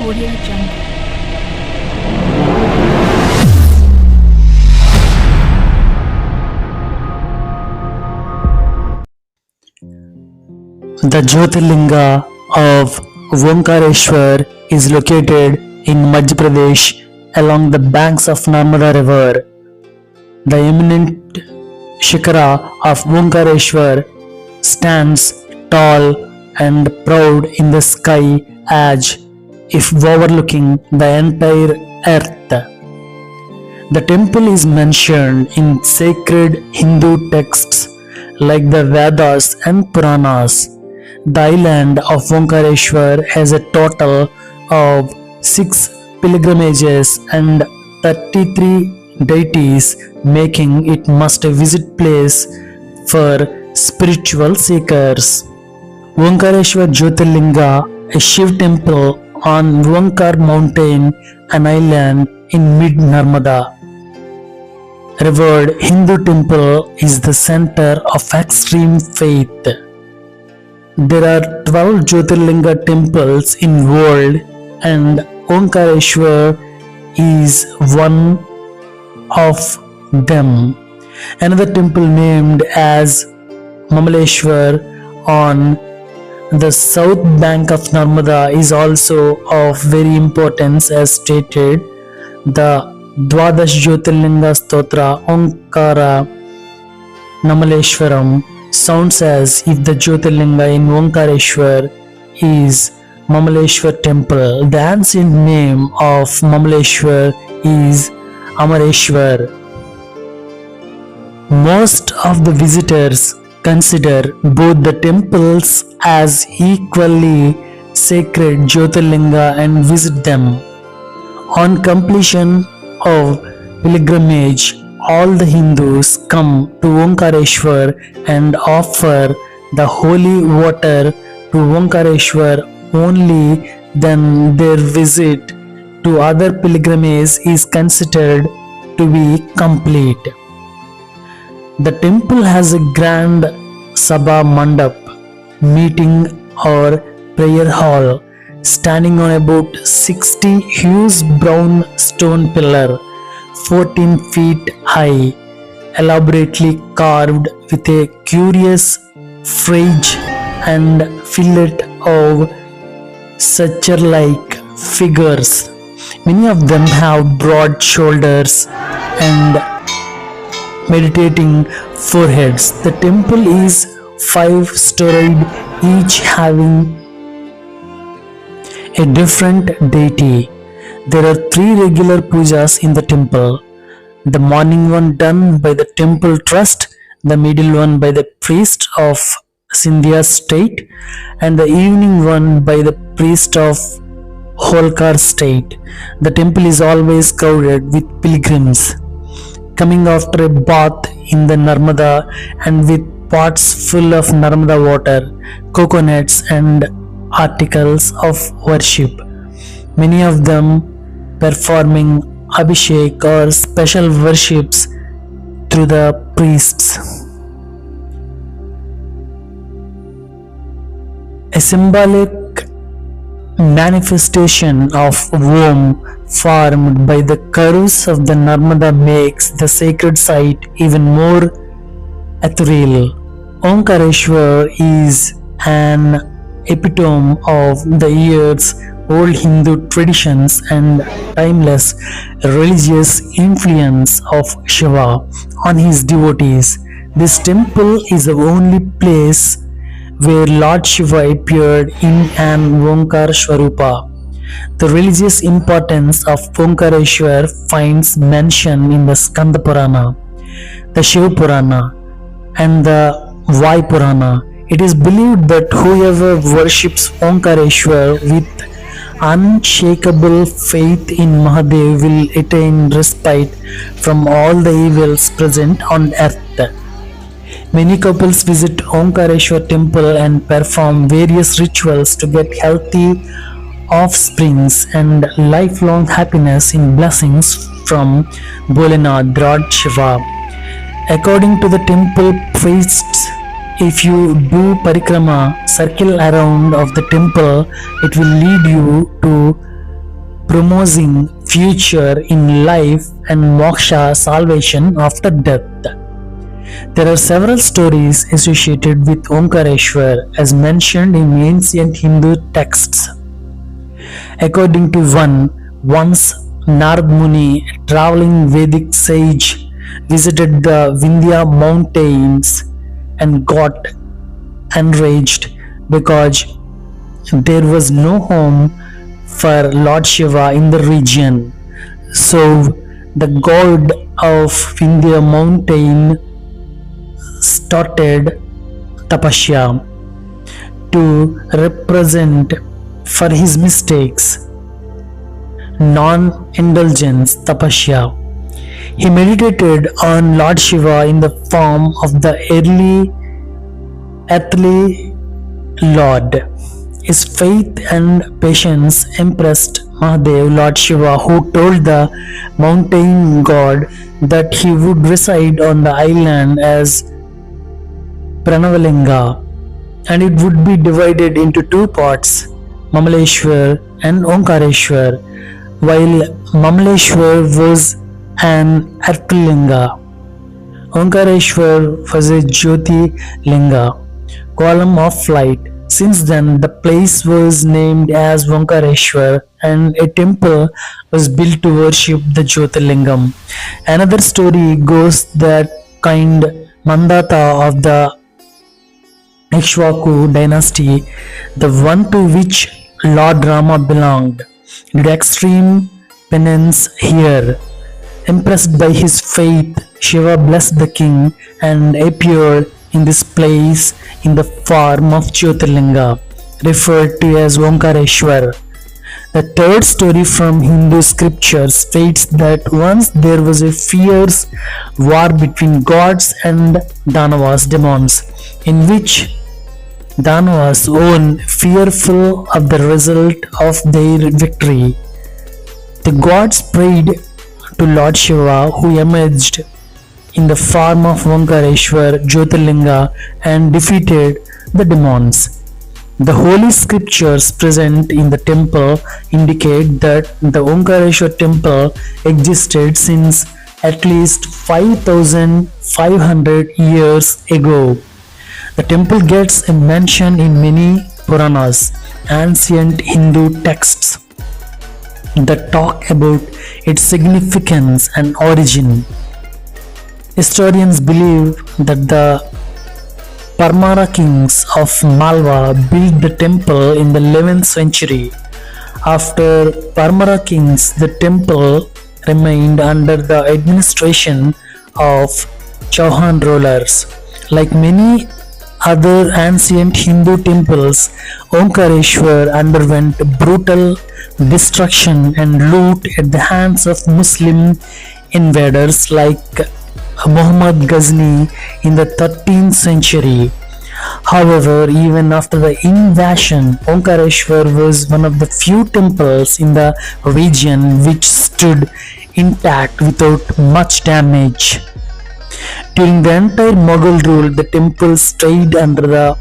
Audio Jungle. The Jyotirlinga of Omkareswar is located in Madhyapradesh along the banks of Narmada River. The eminent Shikara of Omkareswar stands tall and proud in the sky as if overlooking the entire earth. The temple is mentioned in sacred Hindu texts like the Vedas and Puranas. The island of Omkareswar has a total of 6 pilgrimages and 33 deities, making it must-visit place for spiritual seekers. Omkareswar Jyotirlinga, a Shiv temple on Omkar mountain, an island in mid-Narmada. Revered Hindu temple is the center of extreme faith. There are 12 Jyotirlinga temples in world and Omkareswar is one of them. Another temple named as Mamaleshwar on the south bank of Narmada is also of very importance as stated. The Dwadash Jyotirlinga Stotra Omkara Namaleshwaram sounds as if the Jyotirlinga in Omkareswar is Mamaleshwar temple. The ancient name of Mamaleshwar is Amareshwar. Most of the visitors consider both the temples as equally sacred Jyotirlinga and visit them. On completion of pilgrimage, all the Hindus come to Omkareswar and offer the holy water to Omkareswar. Only then their visit to other pilgrimages is considered to be complete. The temple has a grand Sabha Mandap, meeting or prayer hall, standing on about 60 huge brown stone pillar, 14 feet high, elaborately carved with a curious fringe and fillet of suture-like figures. Many of them have broad shoulders and meditating foreheads. The temple is 5-storied, each having a different deity. There are 3 regular pujas in the temple. The morning one done by the temple trust, the middle one by the priest of Sindhya state, and the evening one by the priest of Holkar state. The temple is always crowded with pilgrims coming after a bath in the Narmada and with pots full of Narmada water, coconuts and articles of worship. Many of them performing Abhishek or special worships through the priests. A symbolic manifestation of Om formed by the curves of the Narmada makes the sacred site even more ethereal. Omkareswar is an epitome of the years old Hindu traditions and timeless religious influence of Shiva on his devotees. This temple is the only place where Lord Shiva appeared in an Omkar Swarupa. The religious importance of Omkareswar finds mention in the Skanda Purana, the Shiva Purana, and the Vai Purana. It is believed that whoever worships Omkareswar with unshakable faith in Mahadev will attain respite from all the evils present on earth. Many couples visit Omkareswar temple and perform various rituals to get healthy offsprings and lifelong happiness in blessings from Bholenath, Lord Shiva. According to the temple priests, if you do parikrama, circle around of the temple, it will lead you to promising future in life and moksha salvation after death. There are several stories associated with Omkareswar as mentioned in ancient Hindu texts. According to one, once Narad Muni, a traveling Vedic sage, visited the Vindhya mountains and got enraged because there was no home for Lord Shiva in the region. So the god of Vindhya mountain started tapasya to represent for his mistakes, non-indulgence tapasya. He meditated on Lord Shiva in the form of the earthly Lord. His faith and patience impressed Mahadev, Lord Shiva, who told the mountain god that he would reside on the island as Pranavalinga, and it would be divided into two parts, Mamaleshwar and Omkareswar, while Mamaleshwar was an Arthalinga. Omkareswar was a Jyoti Linga, column of light. Since then, the place was named as Omkareswar and a temple was built to worship the Jyotirlingam. Another story goes that kind Mandhata of the Ikshvaku dynasty, the one to which Lord Rama belonged, did extreme penance here. Impressed by his faith, Shiva blessed the king and appeared in this place in the form of Jyotirlinga, referred to as Omkareswar. The third story from Hindu scriptures states that once there was a fierce war between gods and Danavas, demons, in which Danavas won, fearful of the result of their victory. The gods prayed to Lord Shiva, who emerged in the form of Omkareswar Jyotirlinga and defeated the demons. The holy scriptures present in the temple indicate that the Omkareswar temple existed since at least 5,500 years ago. The temple gets a mention in many Puranas, ancient Hindu texts, that talk about its significance and origin. Historians believe that the Parmara kings of Malwa built the temple in the 11th century. After Parmara kings, the temple remained under the administration of Chauhan rulers. Like many other ancient Hindu temples, Omkareswar underwent brutal destruction and loot at the hands of Muslim invaders like Muhammad Ghazni in the 13th century. However, even after the invasion, Omkareswar was one of the few temples in the region which stood intact without much damage. During the entire Mughal rule, the temple stayed under the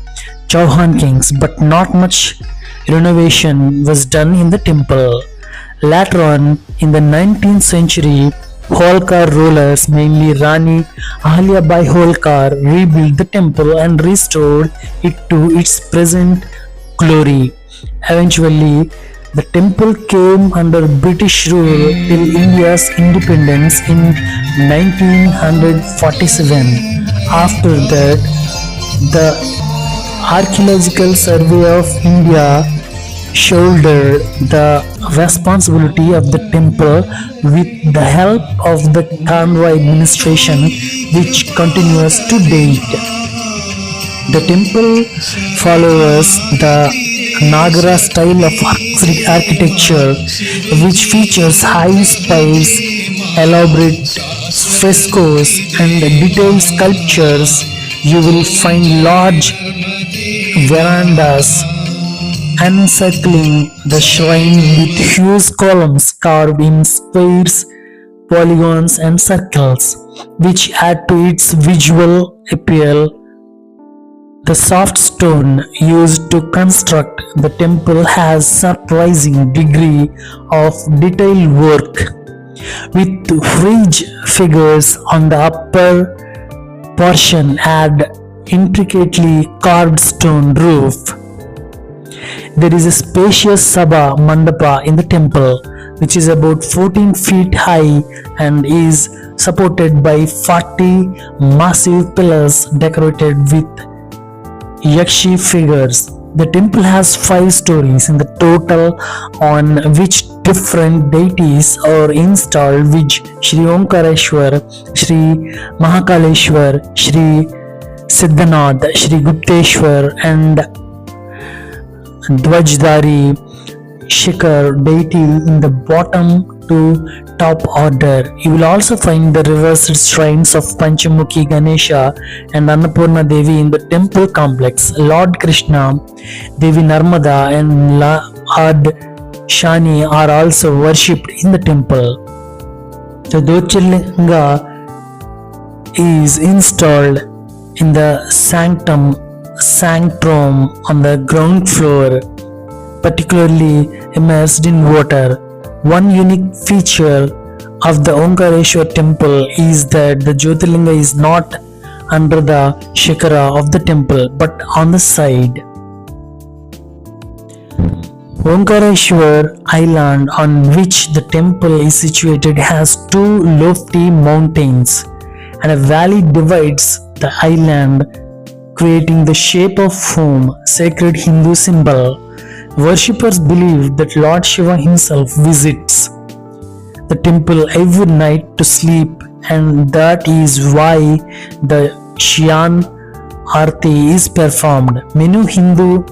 Chauhan kings, but not much renovation was done in the temple. Later on, in the 19th century, Holkar rulers, mainly Rani Ahilyabai Holkar, rebuilt the temple and restored it to its present glory. Eventually, the temple came under British rule till India's independence in 1947. After that, the Archaeological Survey of India shouldered the responsibility of the temple with the help of the Kanwa administration, which continues to date. The temple follows the Nagara style of architecture, which features high spires, elaborate frescoes, and detailed sculptures. You will find large verandas encircling the shrine with huge columns carved in squares, polygons, and circles, which add to its visual appeal. The soft stone used to construct the temple has surprising degree of detailed work, with ridge figures on the upper portion and intricately carved stone roof. There is a spacious Sabha Mandapa in the temple, which is about 14 feet high and is supported by 40 massive pillars decorated with Yakshi figures. The temple has 5 stories in the total, on which different deities are installed, which Shri Omkareswar, Shri Mahakaleshwar, Shri Siddhanath, Shri Gupteshwar and Dwajdari Shikhar deity in the bottom to top order. You will also find the reversed shrines of Panchamukhi Ganesha and Annapurna Devi in the temple complex. Lord Krishna, Devi Narmada and Lord Shani are also worshipped in the temple. The Jyotirlinga is installed in the sanctum on the ground floor, particularly immersed in water. One unique feature of the Omkareswar temple is that the Jyotirlinga is not under the Shikhara of the temple but on the side. Omkareswar island on which the temple is situated has 2 lofty mountains, and a valley divides the island, creating the shape of home, sacred Hindu symbol. Worshippers believe that Lord Shiva himself visits the temple every night to sleep, and that is why the Shyan Arti is performed. Many Hindu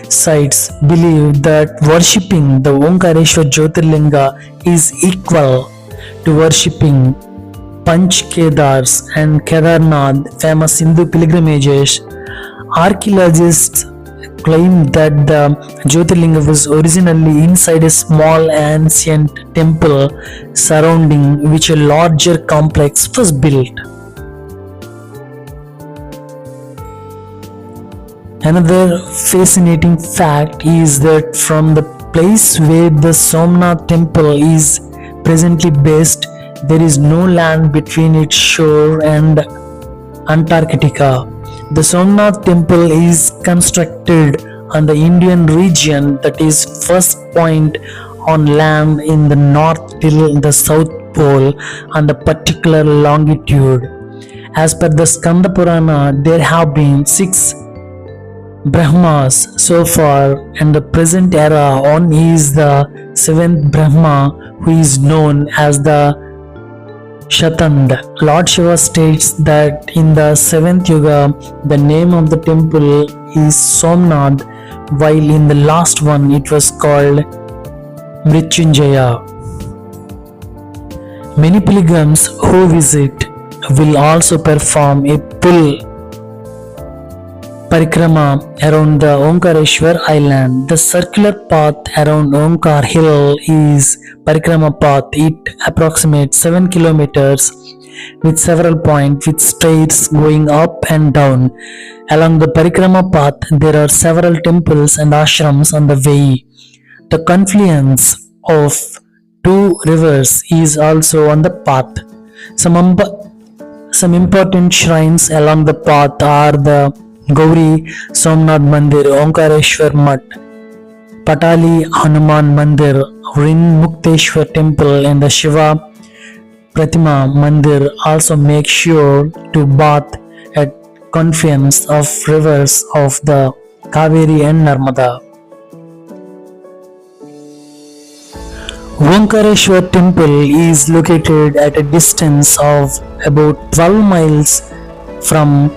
sites believe that worshipping the Omkareswar Jyotirlinga is equal to worshipping Panch Kedars and Kedarnath, famous Hindu pilgrimages. Archaeologists claim that the Jyotirlinga was originally inside a small ancient temple surrounding which a larger complex was built. Another fascinating fact is that from the place where the Somnath temple is presently based, there is no land between its shore and Antarctica. The Somnath temple is constructed on the Indian region, that is first point on land in the north till the south pole on a particular longitude. As per the Skanda Purana, there have been 6 Brahmas so far, and the present era one is the 7th Brahma, who is known as the Shatand. Lord Shiva states that in the 7th Yuga, the name of the temple is Somnath, while in the last one it was called Mrityunjaya. Many pilgrims who visit will also perform a full parikrama around the Omkareswar island. The circular path around Omkar hill is parikrama path. It approximates 7 kilometers with several points with stairs going up and down. Along the parikrama path, there are several temples and ashrams on the way. The confluence of 2 rivers is also on the path. Some important shrines along the path are the Gauri Somnath Mandir, Omkareswar Mutt, Patali Hanuman Mandir, Rin Mukteshwar Temple and the Shiva Pratima Mandir. Also make sure to bath at confluence of rivers of the Kaveri and Narmada. Omkareswar Temple is located at a distance of about 12 miles from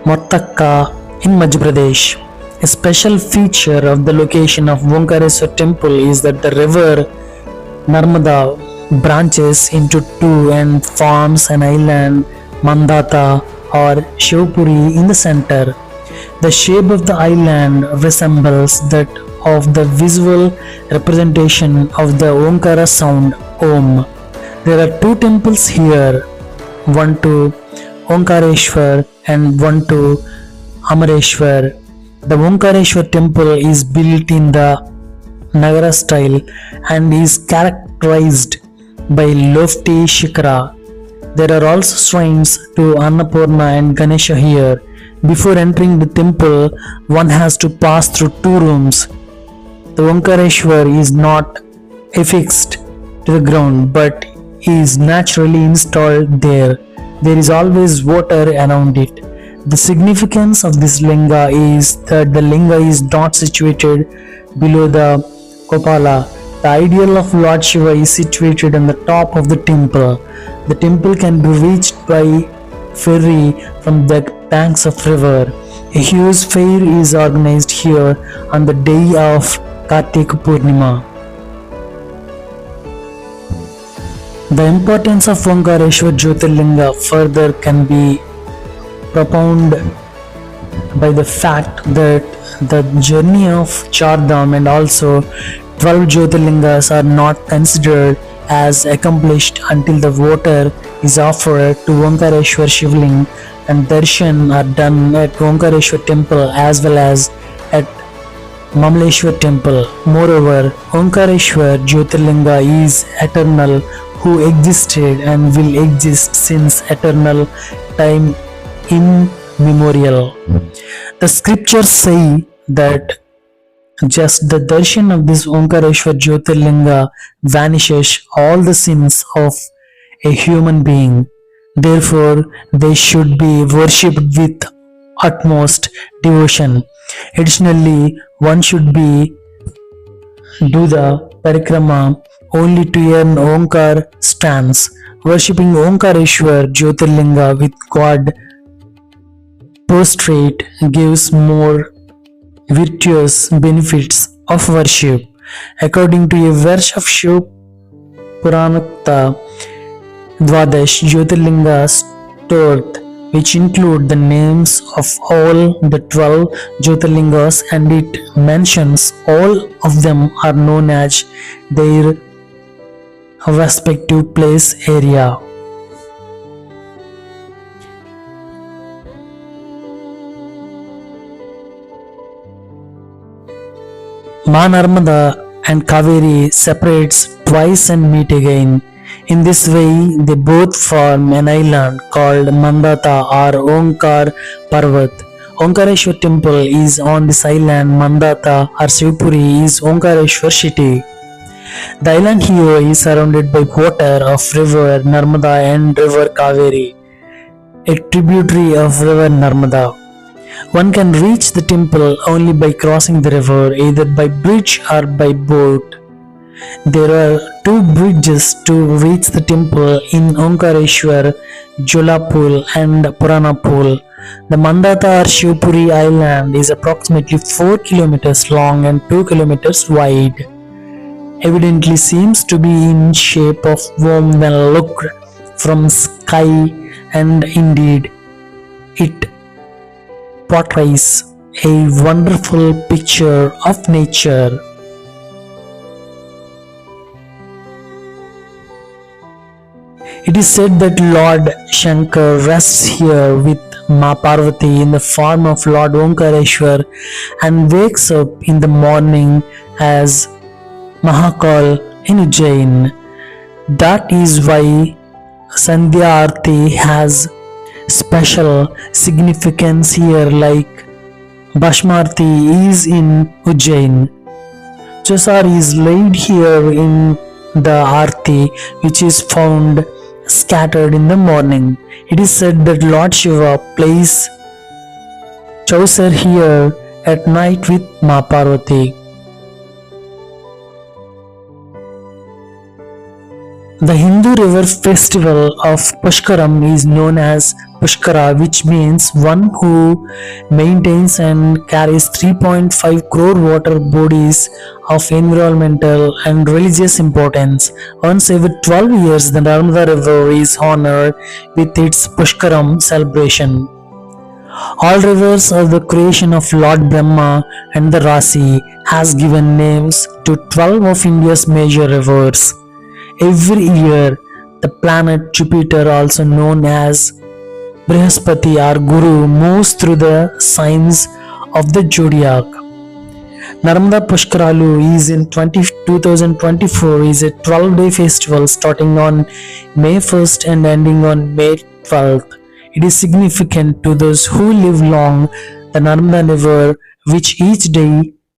Mandhata in Madhyapradesh. A special feature of the location of Omkareswar temple is that the river Narmada branches into 2 and forms an island, Mandhata or Shivpuri, in the center. The shape of the island resembles that of the visual representation of the Omkara sound Om. There are 2 temples here, one to Omkareswar and one to Amareshwar. The Omkareshwar temple is built in the Nagara style and is characterized by lofty shikara. There are also shrines to Annapurna and Ganesha here. Before entering the temple, one has to pass through two rooms. The Omkareshwar is not affixed to the ground but is naturally installed there. There is always water around it. The significance of this linga is that the linga is not situated below the Kopala. The ideal of Lord Shiva is situated on the top of the temple. The temple can be reached by ferry from the banks of river. A huge fair is organized here on the day of Kartika Purnima. The importance of Omkareshwar Jyotirlinga further can be propounded by the fact that the journey of Chardham and also 12 Jyotirlingas are not considered as accomplished until the water is offered to Omkareshwar Shivling and darshan are done at Omkareshwar temple as well as at Mamaleshwar temple. Moreover, Omkareshwar Jyotirlinga is eternal, who existed and will exist since eternal time immemorial. The scriptures say that just the darshan of this Omkareshwar Jyotirlinga vanishes all the sins of a human being. Therefore, they should be worshipped with utmost devotion. Additionally, one should do the parikrama only to earn Omkar stance. Worshipping Omkareshwar Jyotirlinga with God prostrate gives more virtuous benefits of worship. According to a verse of Shiv Puranakta, Dwadash Jyotirlinga stored, which include the names of all the 12 Jyotirlingas, and it mentions all of them are known as their respective place area. Narmada and Kaveri separates twice and meet again. In this way, they both form an island called Mandhata or Omkar Parvat. Omkareshwar temple is on this island. Mandhata or Shivpuri is Omkareshwar city. The island here is surrounded by water of river Narmada and river Kaveri, a tributary of river Narmada. One can reach the temple only by crossing the river, either by bridge or by boat. There are two bridges to reach the temple in Omkareshwar, Jolapul and Puranapul. The Mandhata or Shivpuri island is approximately 4 kilometers long and 2 kilometers wide. Evidently seems to be in shape of worm when looked from sky, and indeed it portrays a wonderful picture of nature. It is said that Lord Shankar rests here with Ma Parvati in the form of Lord Omkareshwar and wakes up in the morning as Mahakal in Ujjain. That is why Sandhya Aarti has special significance here, like Bhashmarti is in Ujjain. Chosar is laid here in the Aarti, which is found scattered in the morning. It is said that Lord Shiva plays Chaucer here at night with Ma Parvati. The Hindu river festival of Pushkaram is known as Pushkara, which means one who maintains and carries 3.5 crore water bodies of environmental and religious importance. Once every 12 years, the Narmada river is honored with its Pushkaram celebration. All rivers are the creation of Lord Brahma, and the Rasi has given names to 12 of India's major rivers. Every year, the planet Jupiter, also known as Brihaspati, our Guru, moves through the signs of the zodiac. Narmada Pushkaralu is in 2024 is a 12-day festival starting on May 1st and ending on May 12th. It is significant to those who live along the Narmada River, which each day